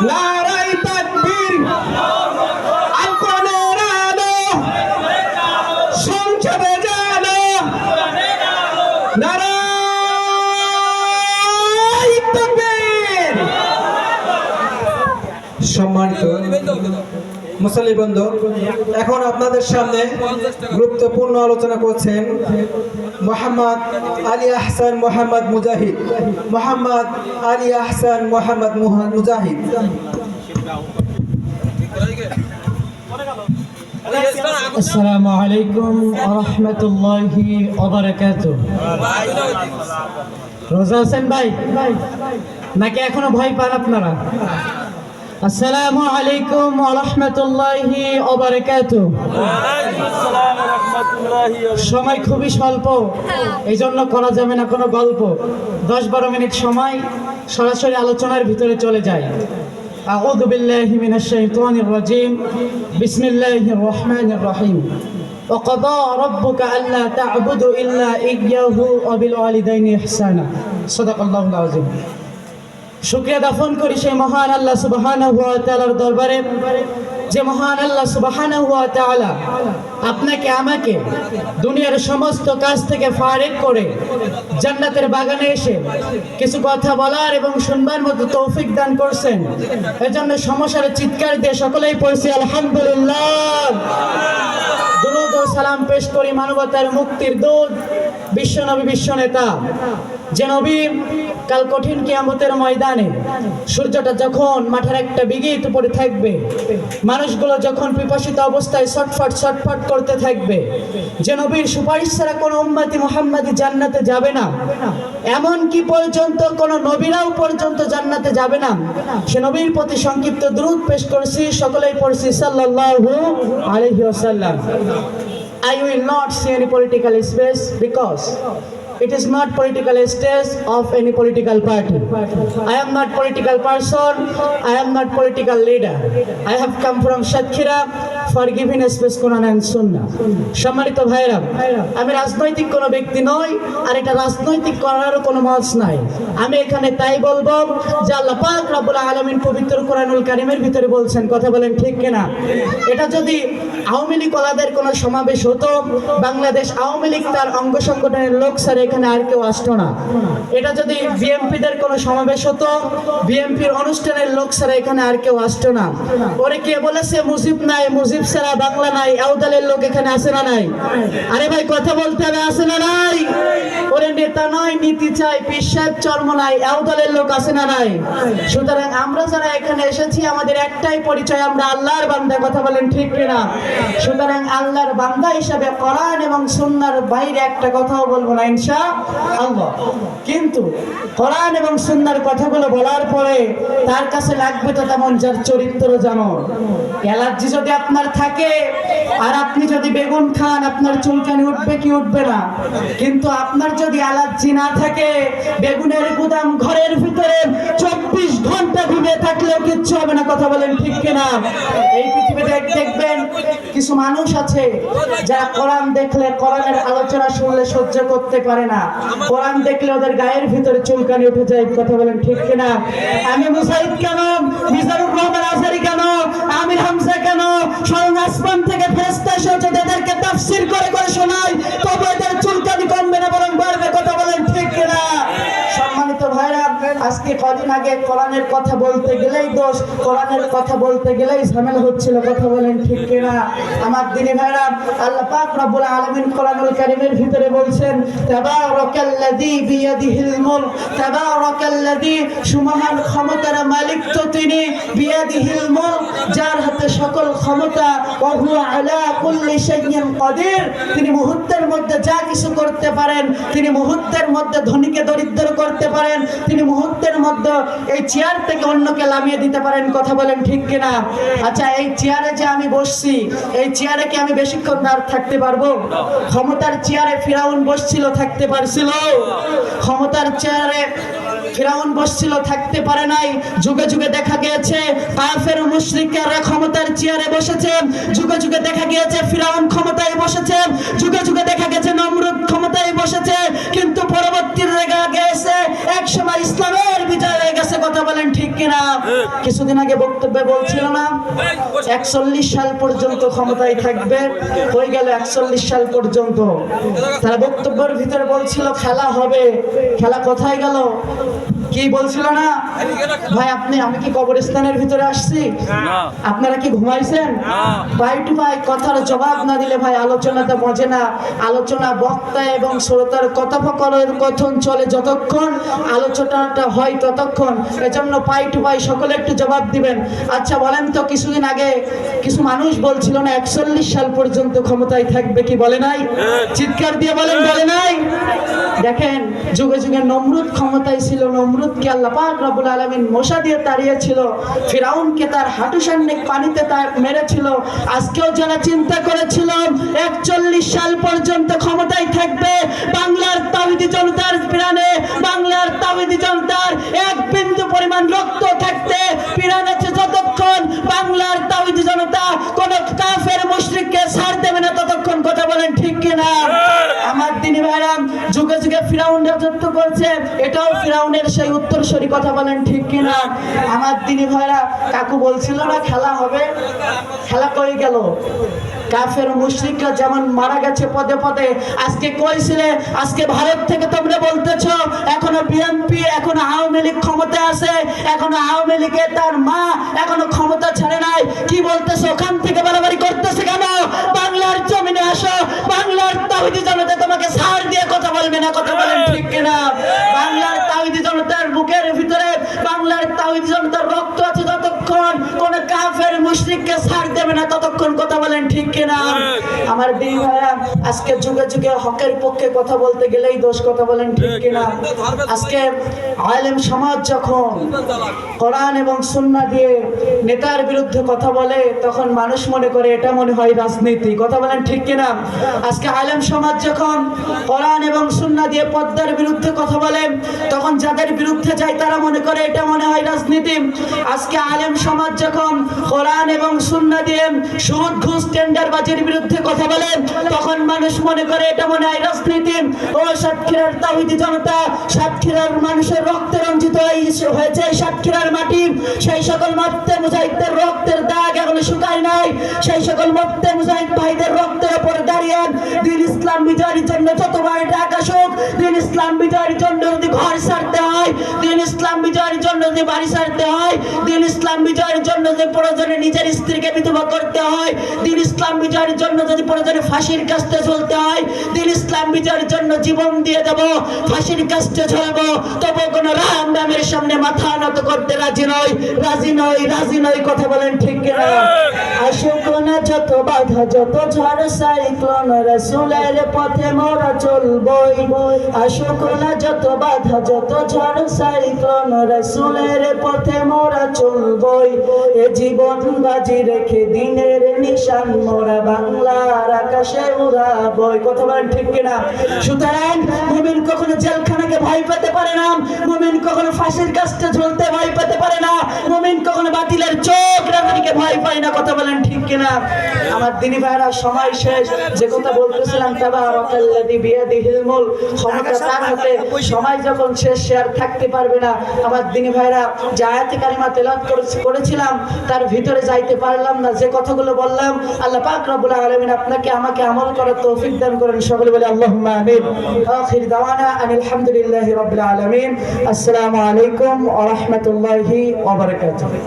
নারায়ে তাকবীর। আল কোরআনের আলো সংসদে জানো। নারায়ে তাকবীর। সম্মানিত মুসল্লি বন্ধু, এখন আপনাদের সামনে গুরুত্বপূর্ণ আলোচনা করছেন মোহাম্মদ আলী আহসান মোহাম্মদ মুজাহিদ। মোহাম্মদ আলী আহসান মোহাম্মদ মুজাহিদ। আসসালামু আলাইকুম ওয়া রাহমাতুল্লাহি ওয়া বারাকাতুহু। রোজা আছেন ভাই নাকি এখনো ভয় পান আপনারা? আসসালামু আলাইকুম ওয়া রাহমাতুল্লাহি ওয়া বারাকাতুহু। সময় খুবই স্বল্প, এই জন্য করা যাবে না কোনো গল্প। 10-12 মিনিট সময় সরাসরি আলোচনার ভিতরে চলে যায়। আউযু বিল্লাহি মিনাশ শাইতানির রাজিম। বিসমিল্লাহির রহমানির রহিম। وقضى ربك ألا تعبدوا إلا إياه وبالوالدين إحسانا صدق الله العظيم। শুকরিয়া জ্ঞাপন করি সেই মহান আল্লাহ সুবহানাহু ওয়া তাআলার দরবারে, যে মহান আল্লাহ সুবহানাহু ওয়া তাআলা আপনাকে আমাকে দুনিয়ার সমস্ত কাজ থেকে ফারিগ করে জান্নাতের বাগানে এসে কিছু কথা বলার এবং শুনবার মতো তৌফিক দান করছেন। এজন্য সমস্যার চিৎকার দিয়ে সকলেই পড়ছি আলহামদুলিল্লাহ। দুরূদ ও সালাম পেশ করি মানবতার মুক্তির দূত বিশ্বনবী বিশ্বনেতা, যে নবী কাল কঠিন কিয়ামতের ময়দানে সূর্যটা যখন মাঠের একটা বিঘিত উপরে থাকবে, মানুষগুলো যখন পিপাসিত অবস্থায় ছটফট ছটফট করতে থাকবে, যে নবীর সুপারিশ ছাড়া কোনো উম্মতি মুহাম্মাদি জান্নাতে যাবে না, এমন কি পর্যন্ত কোনো নবীরাও পর্যন্ত জান্নাতে যাবে না, সে নবীর প্রতি সংক্ষিপ্ত দুরূদ পেশ করছি, সকলেই পড়ছি সাল্লাল্লাহু আলাইহি ওয়াসাল্লাম। I will not see any political space because it is not political stage of any political party. I am not political person. I am not political leader. I have come from Satkhira for giving a space Quran and Sunnah. সম্মানিত ভাইরা, আমি রাজনৈতিক কোনো ব্যক্তি নই, আর এটা রাজনৈতিক করার কোনো মঞ্চ নাই। আমি এখানে তাই বলবো যে আল্লাহ পাক রব্বুল আলামিন পবিত্র কোরআনুল কারীমের ভিতরে বলছেন, কথা বলেন ঠিক কিনা? এটা যদি আওয়ামী লীগ ওলাদের কোনো সমাবেশ হতো, বাংলাদেশ আওয়ামী লীগ তার অঙ্গ সংগঠনের লোক ছাড়া এখানে আর কেউ আসতো না। এটা যদি বিএনপিদের কোনো সমাবেশ হতো, বিএনপির অনুষ্ঠানের লোক ছাড়া এখানে আর কেউ আসতো না। ওরে কে বলেছে মুজিব নাই, মুজিব ছাড়া বাংলা নাই, আউদালের লোক এখানে আসে না নাই? আরে ভাই কথা বলতে হবে, আসে না নাই? ওরে নেতা নয়, নীতি চাই, পীর সাহেব চর্ম নাই, আউদালের লোক আসে না নাই? সুতরাং আমরা যারা এখানে এসেছি আমাদের একটাই পরিচয়, আমরা আল্লাহর বান্দা, কথা বলেন ঠিক কিনা? সুতরাং আল্লাহর বান্দা হিসাবে কোরআন এবং সুন্নাহর বাইরে একটা কথাও বলবো না ইনশাআল্লাহ। কিন্তু কোরআন এবং সুন্নাহর কথাগুলো বলার পরে তার কাছে লাগবে তো তেমন যার চরিত্র যেমন। অ্যালার্জি যদি আপনার থাকে আর আপনি যদি বেগুন খান, আপনার চুলকানি উঠবে কি উঠবে না? কিন্তু আপনার যদি অ্যালার্জি না থাকে, বেগুনের গুদাম ঘরের ভিতরে 24 ঘন্টা ডুবে থাকলেও কিচ্ছু হবে না, কথা বলেন ঠিক কিনা? এই পৃথিবীতে দেখবেন কিছু মানুষ আছে যারা কোরআন দেখলে, কোরআনের আলোচনা শুনলে সহ্য করতে পারে না, কোরআন দেখলে ওদের গায়ের ভিতরে চুলকানি উঠে যায়, কথা বলেন ঠিক কিনা? আমি মুসাইদ কেন, মিজানুর রহমান আজহারি কেন, আমির হামজা কেন, স্বয়ং আসমান থেকে ফেরেশতা এসে যদি এদেরকে তাফসীর করে করে শোনায়, তবে এদের চুলকানি কমবে না বরং বাড়বে, কথা বলেন ঠিক কিনা? সম্মানিত ভাইরা, আজকে কদিন আগে কোরআনের কথা বলতে গেলেই দোষ, কোরআনের কথা বলতে গেলেই ঝামেলা হচ্ছিল, কথা বলেন ঠিক কিনা? আমার দিনী ভাইরা, আল্লাহ পাক রব্বুল আলামিন কোরআনুল কারীমের ভিতরে বলছেন, তাবারাকাল্লাযী বিয়াদিহিল মুলক, তাবারাকাল্লাযী, সুমহান ক্ষমতার মালিক তো তিনি, বিয়াদিহিল মুলক, যার হাতে সকল ক্ষমতা, ওয়া হুয়া আলা কুল্লি শাইইন কাদির, তিনি মুহূর্তের মধ্যে যা কিছু করতে পারেন, তিনি মুহূর্তের মধ্যে ধনীকে দরিদ্র করতে পারেন, তিনি মুহূর্তের মধ্যে এই চেয়ার থেকে অন্যকে নামিয়ে দিতে পারেন, কথা বলেন ঠিক কিনা? আচ্ছা, এই চেয়ারে যে আমি বসছি, এই চেয়ারে কি আমি বেশিক্ষণ আর থাকতে পারবো? ক্ষমতার চেয়ারে ফিরাউন বসছিল, থাকতে পারছিল? ক্ষমতার চেয়ারে ফিরাউন বসছিল, থাকতে পারে নাই। যুগে যুগে দেখা গিয়েছে কাফের ও মুশরিকরা ক্ষমতার চেয়ারে বসেছে, যুগে যুগে দেখা গিয়েছে ফিরাউন ক্ষমতায় বসেছে, যুগে যুগে দেখা গেছে নমরুদ ক্ষমতায় বসেছে, কিন্তু পরবর্তী দেখা গেছে এক সময় ইসলামের বিজয় হয়ে গেছে। কথা বলেন ঠিক কিনা? কিছুদিন আগে বক্তব্যে বলছিল না 41 সাল পর্যন্ত ক্ষমতায় থাকবে, হয়ে গেল 41 সাল পর্যন্ত। তারা বক্তব্যের ভিতরে বলছিল খেলা হবে, খেলা কোথায় গেল? কি বলছিল না ভাই? আমি কি কবরস্থানের ভিতরে আসছি? আপনারা কি ঘুমাইছেন? ভাই টু ভাই কথার জবাব না দিলে ভাই আলোচনাটা মজে না। আলোচনা বক্তা এবং শ্রোতার কথোপকথন চলে যতক্ষণ, আলোচনাটা হয় ততক্ষণ। এজন্য পাই টু পাই সকলে একটু জবাব দিবেন। আচ্ছা বলেন তো, কিছুদিন আগে কিছু মানুষ বলছিল না 41 সাল পর্যন্ত ক্ষমতায় থাকবে, কি বলে নাই? চিৎকার দিয়ে বলেন, বলে নাই? দেখেন যুগে যুগে নমরুদ ক্ষমতায় ছিল, নমরুদকে আল্লাহ পাক রব্বুল আলামিন মশা দিয়ে তাড়িয়েছিল, ফিরাউনকে তার হাঁটু সামনেক পানিতে মেরেছিল। আজকেও যারা চিন্তা করেছিল 41 সাল পর্যন্ত ক্ষমতায় থাকবে, বাংলার তাওহীদি জনতার প্রাণে, বাংলার তাওহীদি জনতার এক বিন্দু পরিমাণ রক্ত থাকতে প্রাণ আছে যতক্ষণ, বাংলার তাওহীদি জনতা কোন কাফের মুশরিককে ছাড় দেবে না ততক্ষণ। কথা বলেন ঠিক কিনা? আমার দিনী ভাইরা, যুগে যুগে ফিরাউন রাজত্ব করছে, এটাও ফিরাউনের সেই উত্তরসূরি। কথা বলেন ঠিক কিনা? আমার দিনী ভাইরা, কাকু বলছিল না খেলা হবে, খেলা কই গেল? কাফের মুশরিকরা যেমন মারা গেছে পদে পদে, আজকে কইছিলে, আজকে ভারত থেকে তোমরা বলতেছো এখনো বিএনপি, এখনো আওয়ামী লীগ ক্ষমতা আছে, এখনো আওয়ামী লীগে তার মা এখনো ক্ষমতা ছাড়ে নাই। কি বলতেছো? ওখান থেকে বাড়াবাড়ি করতেছে কেন? বাংলার জমিনে আসো, বাংলার তাওহীদি জনতা তোমাকে ছাড় দিয়ে কথা বলবে না। কথা বলেন ঠিক কিনা? বাংলার তাওহীদি জনতার বুকের ভিতরে, বাংলার তাওহীদি জনতার রক্ত আছে যতক্ষণ, কোন কাফের মুশরিককে ছাড় দেবে না ততক্ষণ। কথা বলেন ঠিক কিনা? আমার দিনী ভাইরা, আজকে যুগে যুগে হকের পক্ষে কথা বলতে গেলেই দোষ। কথা বলেন ঠিক কিনা? আজকে আলেম সমাজ যখন কোরআন এবং সুন্নাহ দিয়ে নেতার বিরুদ্ধে কথা বলে, তখন মানুষ মনে করে এটা মনে হয় রাজনীতি। কথা বলেন ঠিক কিনা? আজকে আলেম সমাজ যখন কোরআন এবং সুন্নাহ দিয়ে পর্দার বিরুদ্ধে কথা বলে, তখন যাদের বিরুদ্ধে যায় তারা মনে করে এটা মনে হয় রাজনীতি। আজকে আলেম সমাজ যখন কোরআন এবং সুন্নাহ দিয়ে সুদ ঘুষ টেন্ডারবাজির বিরুদ্ধে কথা বলে, তখন মানুষ মনে করে এটা মনে হয় রাজনীতি। ও সাতক্ষীরার তাওহীদি জনতা, সাতক্ষীরার মানুষের রক্তে রঞ্জিত হয়েছে সাতক্ষীরার মাটি, সেই সকল মর্তে মুজাহিদদের রক্তের দাগ এখনো শুকায় নাই। সেই সকল মর্তে মুজাহিদ ভাইদের রক্তের উপরে দাঁড়িয়ে দিন ইসলাম বিজয়ের জন্য যতবার ডাক আসুক, দিন ইসলাম বিজয়ের জন্য যদি ঘর ছাড়তে হয়, দিন ইসলাম বিজয়ের জন্য যদি বাড়ি ছাড়তে হয়, দিন ইসলাম বিজয়ের জন্য যদি প্রয়োজনে নিজের স্ত্রীকে বিধবা করতে হয়, দিন ইসলাম বিজয়ের জন্য যদি প্রয়োজনে ফাঁসির কাস্তে ঝুলতে হয়, দিন ইসলাম বিজয়ের জন্য জীবন দিয়ে দেব, ফাঁসির কাস্তে ঝুলবো, তবু কোন রাম নামের সামনে মাথা নত করতে রাজি নই, রাজি নই, রাজি নই। কথা বলেন ঠিক কিনা? আসুক না যত বাধা, যত ঝড় সাইক্লোন, রাসূলের পথে মোরা চলবই। আসুক না যত বাধা, যত ঝড় সাইক্লোন, রাসূলের পথে মোরা চলবই। এ জীবন বাজি রেখে দিনের নিশান মোরা বাংলার আকাশে উড়াবই। কথা বলেন ঠিক কিনা? সুতরাং মুমিন কখনো জেলখানাকে ভয় পেতে পারে না, মুমিন কখনো ফাঁসির কাস্তে ঝুলতে ভয় পেতে পারে না, মুমিন কখনো বাতিলের চোখ রাজনীতিকে ভয় পায় না। কথা বলেন ঠিক কিনা? আমার দিনী ভাইরা, সময় শেষ। যে কথা বলতেছিলাম, তাবারাকাল্লাযী বিয়াদিহিল মুলক, ক্ষমতা তার হাতে। সময় যখন শেষ, সে আর থাকতে পারবে না। আমার দিনী ভাইরা, যে আয়াতে কারিমা তেলাওয়াত করেছিলাম তার ভিতরে যাইতে পারলাম না। যে কথাগুলো বললাম, আল্লাহ পাক রব্বুল আলামিন আপনাকে আমাকে আমল করার তৌফিক দান করেন। সকলে বলে আল্লাহুম্মা আমিন। আখির দাওয়ানা আনিল হামদুলিল্লাহি রাব্বিল আলামিন। আসসালামু আলাইকুম ওয়া রাহমাতুল্লাহি ওয়া বারাকাতুহু।